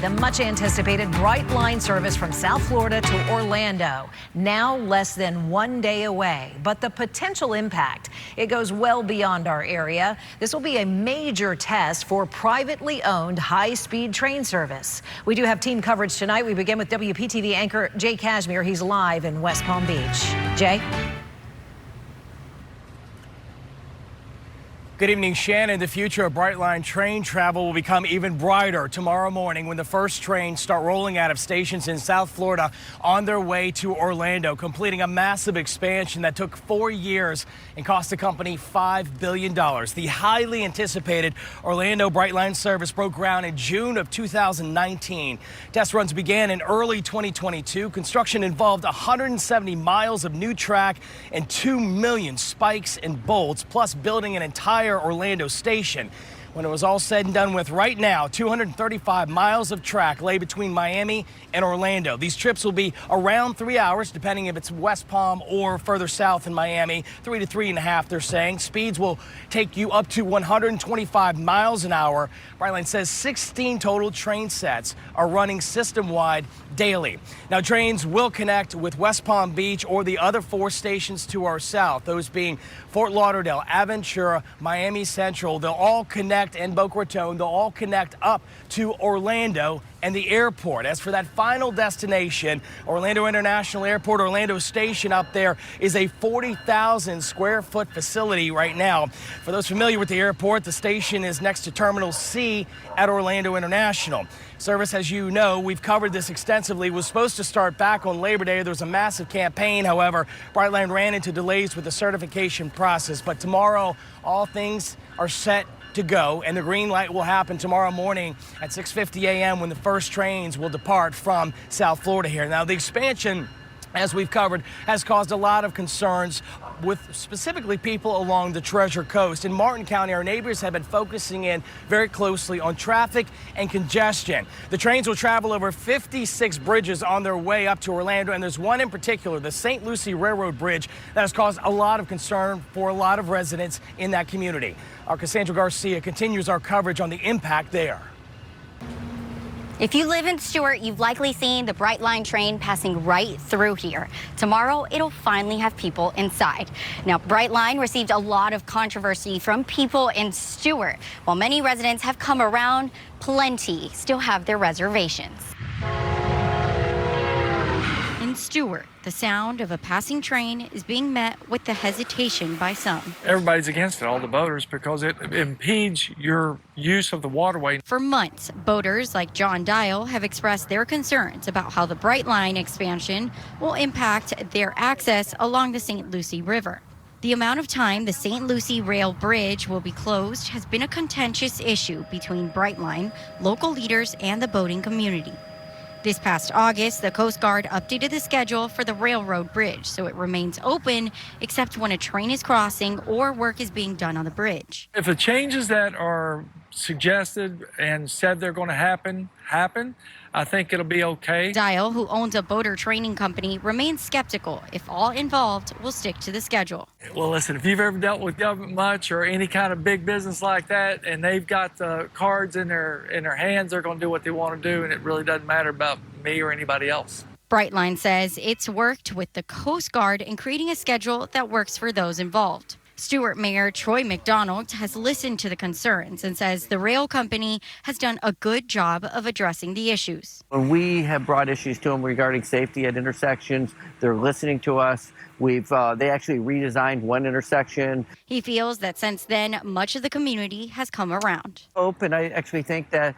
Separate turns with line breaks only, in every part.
the much anticipated Brightline service from South Florida to Orlando, now less than 1 day away. But the potential impact, it goes well beyond our area. This will be a major test for privately owned high-speed train service. We do have team coverage tonight. We begin with WPTV anchor Jay Cashmere. He's live in West Palm Beach. Jay?
Good evening, Shannon. The future of Brightline train travel will become even brighter tomorrow morning when the first trains start rolling out of stations in South Florida on their way to Orlando, completing a massive expansion that took 4 years and cost the company $5 billion. The highly anticipated Orlando Brightline service broke ground in June of 2019. Test runs began in early 2022. Construction involved 170 miles of new track and 2 million spikes and bolts, plus building an entire Orlando station. When it was all said and done with, right now, 235 miles of track lay between Miami and Orlando. These trips will be around 3 hours, depending if it's West Palm or further south in Miami. 3 to 3.5, they're saying. Speeds will take you up to 125 miles an hour. Brightline says 16 total train sets are running system-wide daily. Now, trains will connect with West Palm Beach or the other 4 stations to our south, those being Fort Lauderdale, Aventura, Miami Central. They'll all connect, and Boca Raton. They'll all connect up to Orlando and the airport. As for that final destination, Orlando International Airport, Orlando Station up there is a 40,000 square foot facility right now. For those familiar with the airport, the station is next to Terminal C at Orlando International. Service, as you know, we've covered this extensively, was supposed to start back on Labor Day. There was a massive campaign. However, Brightline ran into delays with the certification process. But tomorrow, all things are set to go, and the green light will happen tomorrow morning at 6:50 a.m. when the first trains will depart from South Florida here. Now, the expansion, as we've covered, has caused a lot of concerns with specifically people along the Treasure Coast. In Martin County, our neighbors have been focusing in very closely on traffic and congestion. The trains will travel over 56 bridges on their way up to Orlando, and there's one in particular, the St. Lucie Railroad Bridge, that has caused a lot of concern for a lot of residents in that community. Our Cassandra Garcia continues our coverage on the impact there.
If you live in Stuart, you've likely seen the Brightline train passing right through here. Tomorrow, it'll finally have people inside. Now, Brightline received a lot of controversy from people in Stuart. While many residents have come around, plenty still have their reservations. In Stuart, the sound of a passing train is being met with the hesitation by some.
Everybody's against it, all the boaters, because it impedes your use of the waterway.
For months, boaters like John Dial have expressed their concerns about how the Brightline expansion will impact their access along the St. Lucie River. The amount of time the St. Lucie Rail Bridge will be closed has been a contentious issue between Brightline, local leaders, and the boating community. This past August, the Coast Guard updated the schedule for the railroad bridge, so it remains open except when a train is crossing or work is being done on the bridge.
If the changes that are suggested and said they're going to happen, I think it'll be okay.
Dial, who owns a boater training company, remains skeptical if all involved will stick to the schedule.
Well, listen, if you've ever dealt with government much or any kind of big business like that, and they've got the cards in their hands, they're going to do what they want to do, and it really doesn't matter about me or anybody else.
Brightline says it's worked with the Coast Guard in creating a schedule that works for those involved. Stuart Mayor Troy McDonald has listened to the concerns and says the rail company has done a good job of addressing the issues.
When we have brought issues to them regarding safety at intersections, they're listening to us. They actually redesigned one intersection.
He feels that since then, much of the community has come around.
And I actually think that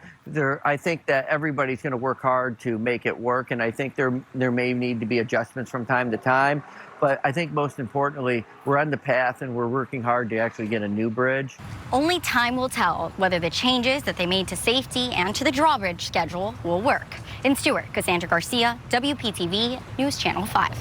everybody's going to work hard to make it work, and I think there may need to be adjustments from time to time. But I think most importantly, we're on the path and we're working hard to actually get a new bridge.
Only time will tell whether the changes that they made to safety and to the drawbridge schedule will work. In Stuart, Cassandra Garcia, WPTV News Channel 5.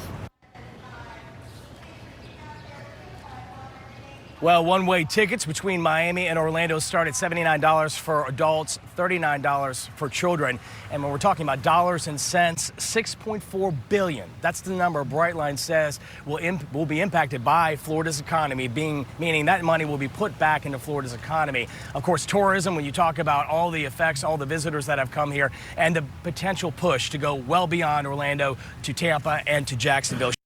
Well, one-way tickets between Miami and Orlando start at $79 for adults, $39 for children. And when we're talking about dollars and cents, $6.4 billion. That's the number Brightline says will be impacted by Florida's economy, meaning that money will be put back into Florida's economy. Of course, tourism, when you talk about all the effects, all the visitors that have come here, and the potential push to go well beyond Orlando to Tampa and to Jacksonville.